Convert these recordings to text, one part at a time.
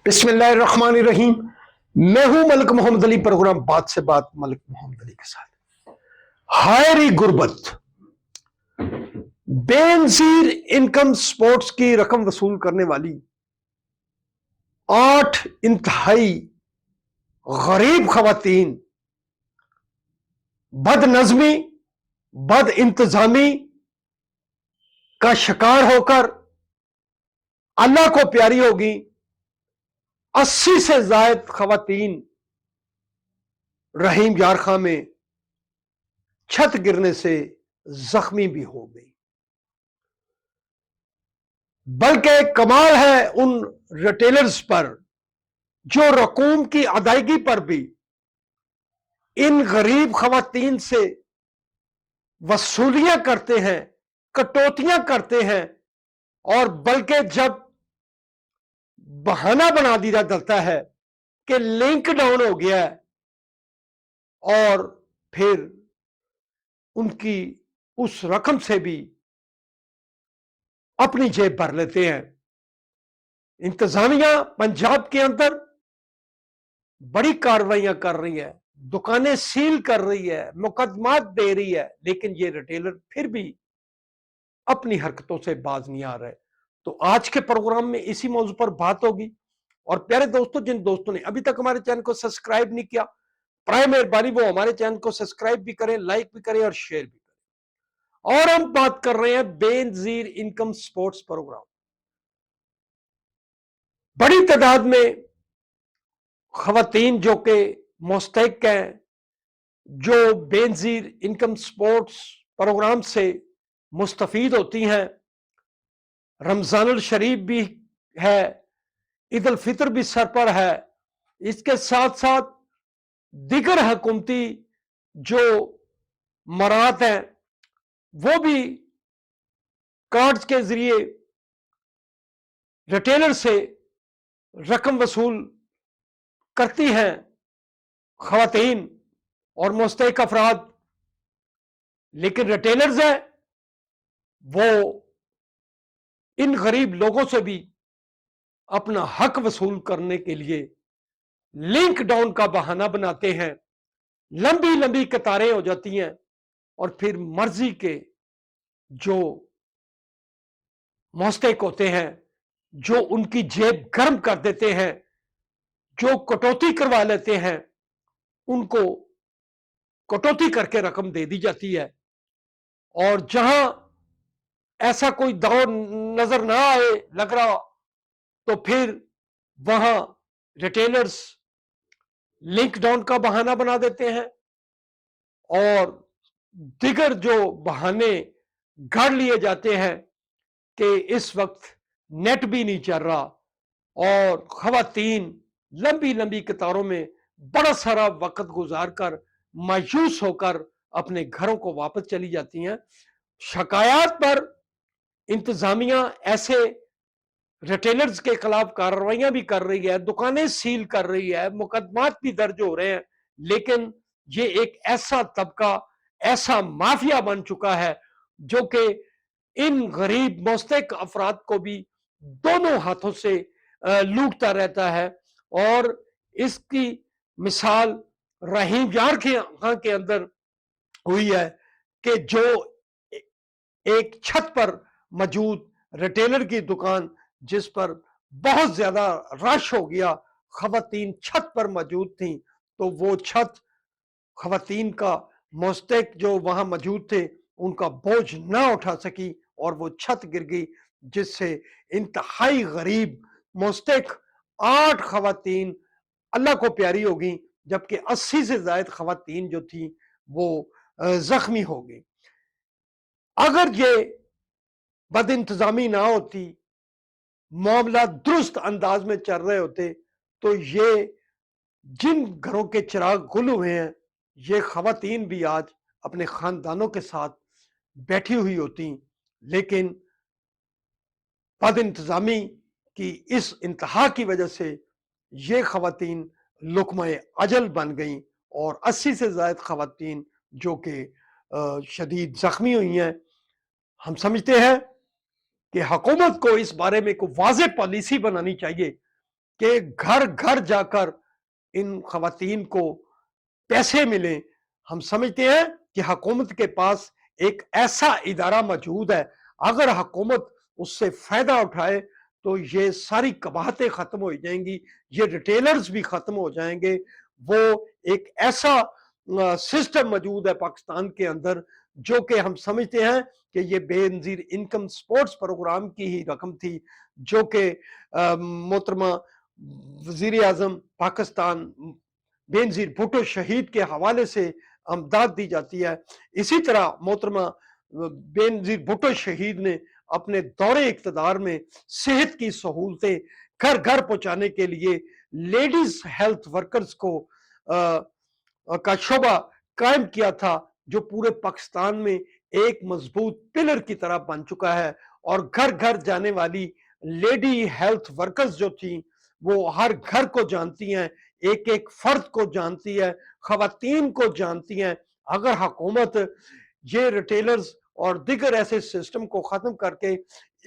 بسم اللہ الرحمن الرحیم۔ میں ہوں ملک محمد علی، پروگرام بات سے بات ملک محمد علی کے ساتھ۔ ہائری غربت، بے نظیر انکم سپورٹس کی رقم وصول کرنے والی 8 انتہائی غریب خواتین بد نظمی، بد انتظامی کا شکار ہو کر اللہ کو پیاری ہوگی۔ 80 سے زائد خواتین رحیم یار خاں میں چھت گرنے سے زخمی بھی ہو گئی۔ بلکہ کمال ہے ان ریٹیلرز پر جو رقوم کی ادائیگی پر بھی ان غریب خواتین سے وصولیاں کرتے ہیں، کٹوتیاں کرتے ہیں، اور بلکہ جب بہانہ بنا دیا جاتا ہے کہ لنک ڈاؤن ہو گیا ہے، اور پھر ان کی اس رقم سے بھی اپنی جیب بھر لیتے ہیں۔ انتظامیہ پنجاب کے اندر بڑی کارروائیاں کر رہی ہے، دکانیں سیل کر رہی ہے، مقدمات دے رہی ہے، لیکن یہ ریٹیلر پھر بھی اپنی حرکتوں سے باز نہیں آ رہے۔ تو آج کے پروگرام میں اسی موضوع پر بات ہوگی۔ اور پیارے دوستوں، جن دوستوں نے ابھی تک ہمارے چینل کو سبسکرائب نہیں کیا، برائے مہربانی وہ ہمارے چینل کو سبسکرائب بھی کریں، لائک بھی کریں اور شیئر بھی کریں۔ اور ہم بات کر رہے ہیں بے نظیر انکم سپورٹس پروگرام۔ بڑی تعداد میں خواتین جو کہ مستحق ہیں، جو بے نظیر انکم سپورٹس پروگرام سے مستفید ہوتی ہیں۔ رمضان الشریف بھی ہے، عید الفطر بھی سر پر ہے، اس کے ساتھ ساتھ دیگر حکومتی جو مراد ہیں وہ بھی کارڈز کے ذریعے ریٹیلر سے رقم وصول کرتی ہیں خواتین اور مستحق افراد، لیکن ریٹیلرز ہیں وہ ان غریب لوگوں سے بھی اپنا حق وصول کرنے کے لیے لنک ڈاؤن کا بہانہ بناتے ہیں۔ لمبی لمبی قطاریں ہو جاتی ہیں، اور پھر مرضی کے جو مستحق ہوتے ہیں، جو ان کی جیب گرم کر دیتے ہیں، جو کٹوتی کروا لیتے ہیں، ان کو کٹوتی کر کے رقم دے دی جاتی ہے۔ اور جہاں ایسا کوئی دور نظر نہ آئے لگ رہا، تو پھر وہاں ریٹیلرز لنک ڈاؤن کا بہانہ بنا دیتے ہیں، اور دیگر جو بہانے گھڑ لیے جاتے ہیں کہ اس وقت نیٹ بھی نہیں چل رہا، اور خواتین لمبی لمبی قطاروں میں بڑا سارا وقت گزار کر مایوس ہو کر اپنے گھروں کو واپس چلی جاتی ہیں۔ شکایات پر انتظامیہ ایسے ریٹیلرز کے خلاف کارروائیاں بھی کر رہی ہے، دکانیں سیل کر رہی ہے، مقدمات بھی درج ہو رہے ہیں، لیکن یہ ایک ایسا طبقہ، ایسا مافیا بن چکا ہے جو کہ ان غریب مستحق افراد کو بھی دونوں ہاتھوں سے لوٹتا رہتا ہے۔ اور اس کی مثال رحیم یار خاں کے اندر ہوئی ہے کہ جو ایک چھت پر موجود ریٹیلر کی دکان، جس پر بہت زیادہ رش ہو گیا، خواتین چھت پر موجود تھیں، تو وہ چھت خواتین کا مستحق جو وہاں موجود تھے ان کا بوجھ نہ اٹھا سکی، اور وہ چھت گر گئی، جس سے انتہائی غریب مستحق 8 خواتین اللہ کو پیاری ہو گئیں، جبکہ 80 سے زائد خواتین جو تھیں وہ زخمی ہو گئی۔ اگر یہ بد انتظامی نہ ہوتی، معاملات درست انداز میں چل رہے ہوتے، تو یہ جن گھروں کے چراغ گل ہوئے ہیں، یہ خواتین بھی آج اپنے خاندانوں کے ساتھ بیٹھی ہوئی ہوتی، لیکن بد انتظامی کی اس انتہا کی وجہ سے یہ خواتین لقمہ اجل بن گئیں، اور 80 سے زائد خواتین جو کہ شدید زخمی ہوئی ہیں۔ ہم سمجھتے ہیں کہ حکومت کو اس بارے میں کوئی واضح پالیسی بنانی چاہیے کہ گھر گھر جا کر ان خواتین کو پیسے ملیں۔ ہم سمجھتے ہیں کہ حکومت کے پاس ایک ایسا ادارہ موجود ہے، اگر حکومت اس سے فائدہ اٹھائے تو یہ ساری قباحتیں ختم ہو جائیں گی، یہ ریٹیلرز بھی ختم ہو جائیں گے۔ وہ ایک ایسا سسٹم موجود ہے پاکستان کے اندر جو کہ ہم سمجھتے ہیں کہ یہ بے نظیر انکم سپورٹس پروگرام کی ہی رقم تھی، جو کہ محترمہ وزیر اعظم پاکستان بے نظیر بھٹو شہید کے حوالے سے امداد دی جاتی ہے۔ اسی طرح محترمہ بے نظیر بھٹو شہید نے اپنے دور اقتدار میں صحت کی سہولتیں گھر گھر پہنچانے کے لیے لیڈیز ہیلتھ ورکرز کو کا شعبہ قائم کیا تھا، جو پورے پاکستان میں ایک مضبوط پلر کی طرح بن چکا ہے۔ اور گھر گھر جانے والی لیڈی ہیلتھ ورکرز جو تھیں وہ ہر گھر کو جانتی ہیں، ایک ایک فرد کو جانتی ہے، خواتین کو جانتی ہیں۔ اگر حکومت یہ ریٹیلرز اور دیگر ایسے سسٹم کو ختم کر کے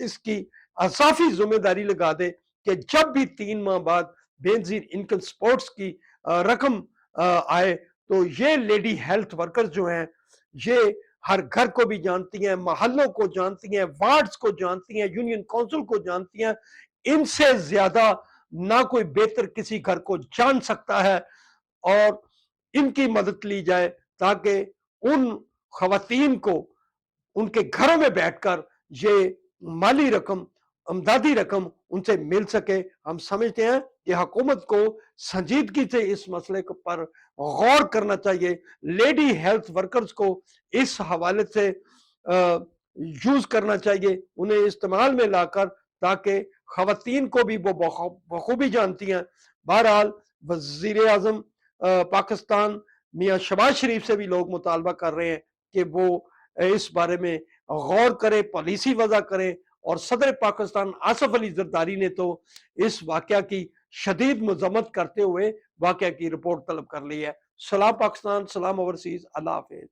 اس کی اضافی ذمہ داری لگا دے کہ جب بھی 3 ماہ بعد بے نظیر انکم سپورٹس کی رقم آئے تو یہ لیڈی ہیلتھ ورکرز جو ہیں یہ ہر گھر کو بھی جانتی ہیں، محلوں کو جانتی ہیں، وارڈز کو جانتی ہیں، یونین کونسل کو جانتی ہیں۔ ان سے زیادہ نہ کوئی بہتر کسی گھر کو جان سکتا ہے، اور ان کی مدد لی جائے تاکہ ان خواتین کو ان کے گھروں میں بیٹھ کر یہ مالی رقم، امدادی رقم ان سے مل سکے۔ ہم سمجھتے ہیں کہ حکومت کو سنجیدگی سے اس مسئلے پر غور کرنا چاہیے، لیڈی ہیلتھ ورکرز کو اس حوالے سے یوز کرنا چاہیے، انہیں استعمال میں لا کر، تاکہ خواتین کو بھی وہ بخوبی جانتی ہیں۔ بہرحال وزیر اعظم پاکستان میاں شہباز شریف سے بھی لوگ مطالبہ کر رہے ہیں کہ وہ اس بارے میں غور کرے، پالیسی وضع کرے، اور صدر پاکستان آصف علی زرداری نے تو اس واقعہ کی شدید مذمت کرتے ہوئے واقعہ کی رپورٹ طلب کر لی ہے۔ سلام پاکستان، سلام اوورسیز، اللہ حافظ۔